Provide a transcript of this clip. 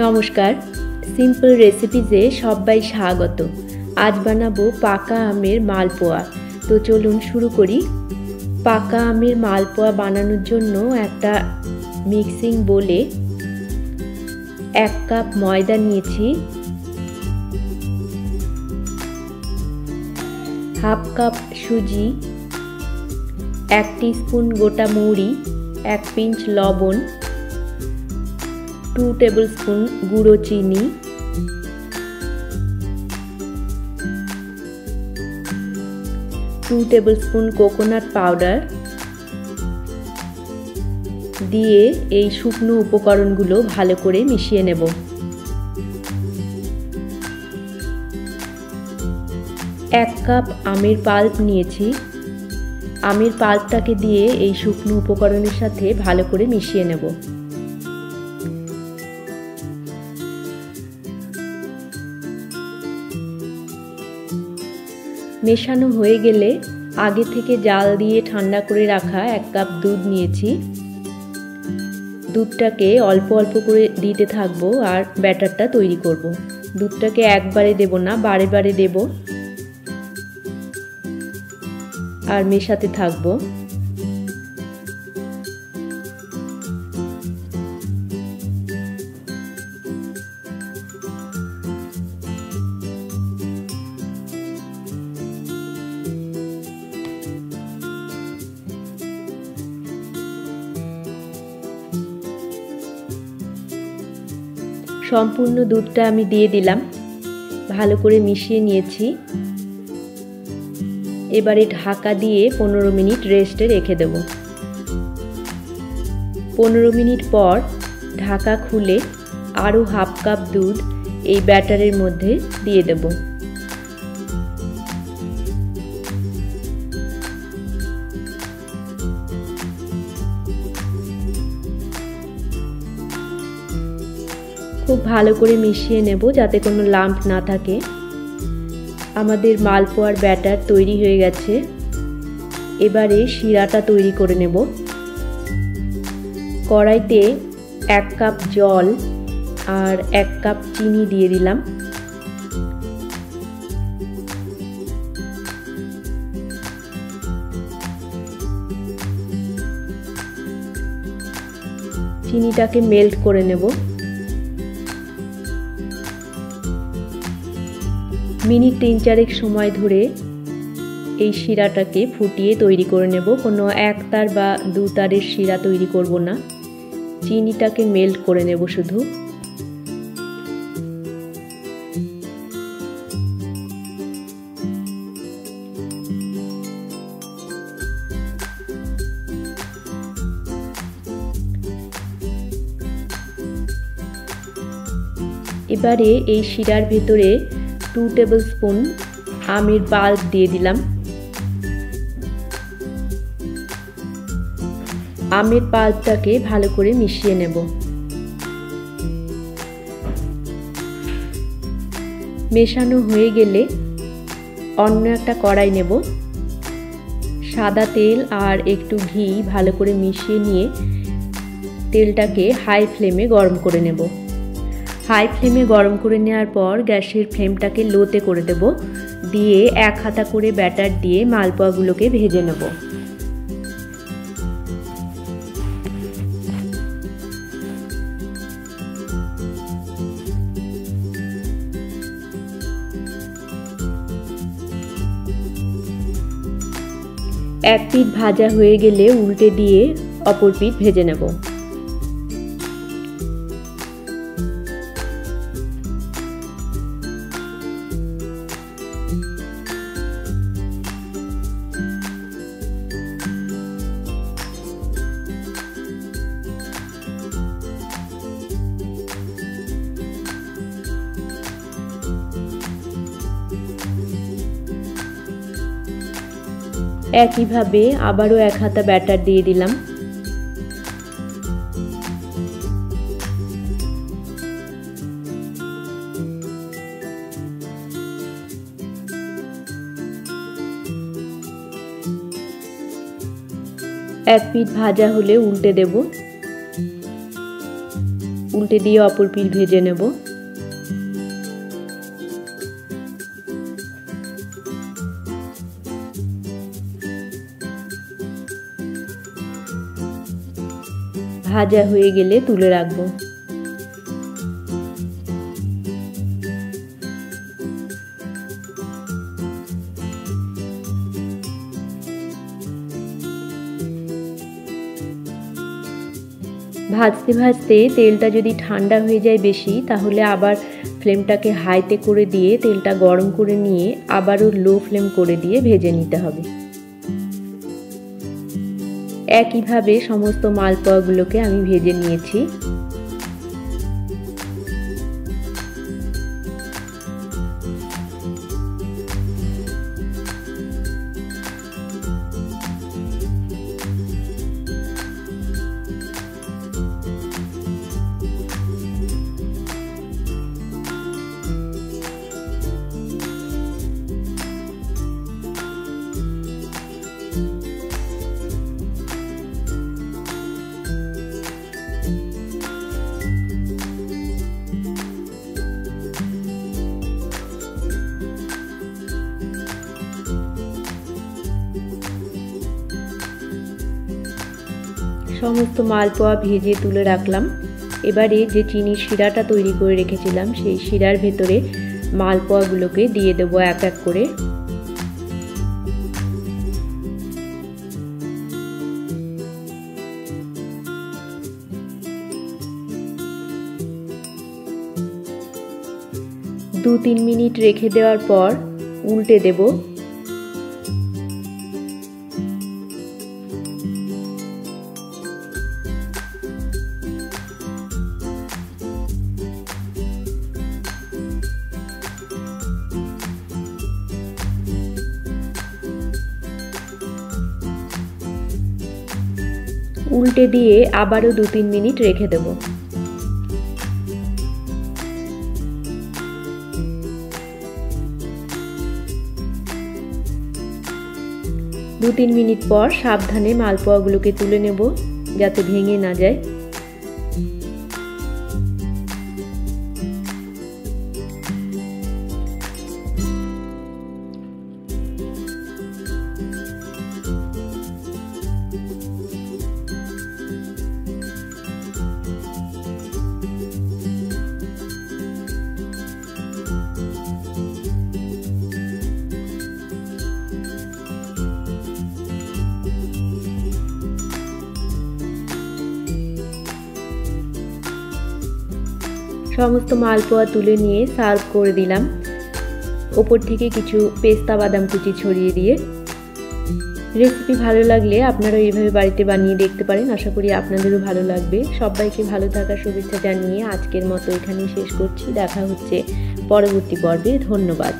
নমস্কার, সিম্পল রেসিপিজে সবাই স্বাগত। আজ বানাবো পাকা আমের মালপোয়া। তো চলুন শুরু করি। পাকা আমের মালপোয়া বানানোর জন্য একটা মিক্সিং বোলে 1 কাপ ময়দা নিয়েছি, হাফ কাপ সুজি, 1 টিস্পুন গোটা মৌরি, 1 পিঞ্চ লবণ, 2 টেবিলস্পুন গুঁড়ো চিনি, 2 টেবিলস্পুন কোকোনাট পাউডার দিয়ে এই শুকনো উপকরণগুলো ভালো করে মিশিয়ে নেব। এক কাপ আমের পাল্প নিয়েছি, আমের পাল্পটাকে দিয়ে এই শুকনো উপকরণের সাথে ভালো করে মিশিয়ে নেব। মেশানো হয়ে গেলে আগে থেকে জাল দিয়ে ঠান্ডা করে রাখা 1 কাপ দুধ নিয়েছি, দুধটাকে অল্প অল্প করে দিতে থাকবো আর ব্যাটারটা তৈরি করব। দুধটাকে একবারে দেব না, বারে বারে দেব আর মেশাতে থাকবো। সম্পূর্ণ দুধটা আমি দিয়ে দিলাম, ভালো করে মিশিয়ে নিয়েছি। এবারে ঢাকা দিয়ে 15 মিনিট রেস্টে রেখে দেব। 15 মিনিট পর ঢাকা খুলে আরও হাফ কাপ দুধ এই ব্যাটারের মধ্যে দিয়ে দেব। খুব ভালো করে মিশিয়ে নেব যাতে কোনো লাম্প না থাকে। আমাদের মালপোয়ার ব্যাটার তৈরি হয়ে গেছে। এবারে শিরাটা তৈরি করে নেব। কড়াইতে 1 কাপ জল আর 1 কাপ চিনি দিয়ে দিলাম। চিনিটাকে মেল্ট করে নেব। মিনিট 3-4 সময় ধরে এই শিরাটাকে ফুটিয়ে তৈরি করে নেব। কোনো 1 তার বা 2 তারের শিরা তৈরি করব না, চিনিটাকে মেল্ট করে নেব শুধু। এবারে এই শিরার ভেতরে 2 টেবিলস্পুন আমের পাল্প দিয়ে দিলাম। আমের পাল্পটাকে ভালো করে মিশিয়ে নেব। মেশানো হয়ে গেলে অন্য একটা কড়াই নেব, সাদা তেল আর একটু ঘি ভালো করে মিশিয়ে নিয়ে তেলটাকে হাই ফ্লেমে গরম করে নেব। হাই ফ্লেমে গরম করে নেওয়ার পর গ্যাসের ফ্লেমটাকে লোতে করে দেব, দিয়ে 1 হাতা করে ব্যাটার দিয়ে মালপোয়াগুলোকে ভেজে নেব। এক পিঠ ভাজা হয়ে গেলে উল্টে দিয়ে অপর পিঠ ভেজে নেব। একইভাবে আবারও 1 হাতা ব্যাটার দিয়ে দিলাম। এক পিঠ ভাজা হলে উল্টে দেব। উল্টে দিয়ে অপর পিঠ ভেজে নেব। ভাজা হয়ে গেলে তুলে রাখবো। ভাজতে ভাজতে তেলটা যদি ঠান্ডা হয়ে যায় বেশি, তাহলে আবার ফ্লেমটাকে হাইতে করে দিয়ে তেলটা গরম করে নিয়ে আবারও লো ফ্লেম করে দিয়ে ভেজে নিতে হবে। একইভাবে সমস্ত মালপোয়াগুলোকে আমি ভেজে নিয়েছি। সমস্ত মালপোয়া ভেজে তুলে রাখলাম। এবারে যে চিনির শিরাটা তৈরি করে রেখেছিলাম সেই শিরার ভেতরে মালপোয়াগুলোকে দিয়ে দেবো এক এক করে। দু 3 মিনিট রেখে দেওয়ার পর উল্টে দেব। উল্টে দিয়ে আবারও 2-3 মিনিট রেখে দেব। দু 3 মিনিট পর সাবধানে মালপোয়াগুলোকে তুলে নেব যাতে ভেঙে না যায়। সমস্ত মালপোয়া তুলে নিয়ে সার্ভ করে দিলাম, ওপর থেকে কিছু পেস্তা বাদাম কুচি ছড়িয়ে দিয়ে। রেসিপি ভালো লাগলে আপনারা এইভাবে বাড়িতে বানিয়ে দেখতে পারেন। আশা করি আপনাদেরও ভালো লাগবে। সবাইকে ভালো থাকার শুভেচ্ছা জানিয়ে আজকের মতো এখানেই শেষ করছি। দেখা হচ্ছে পরবর্তী পর্বে। ধন্যবাদ।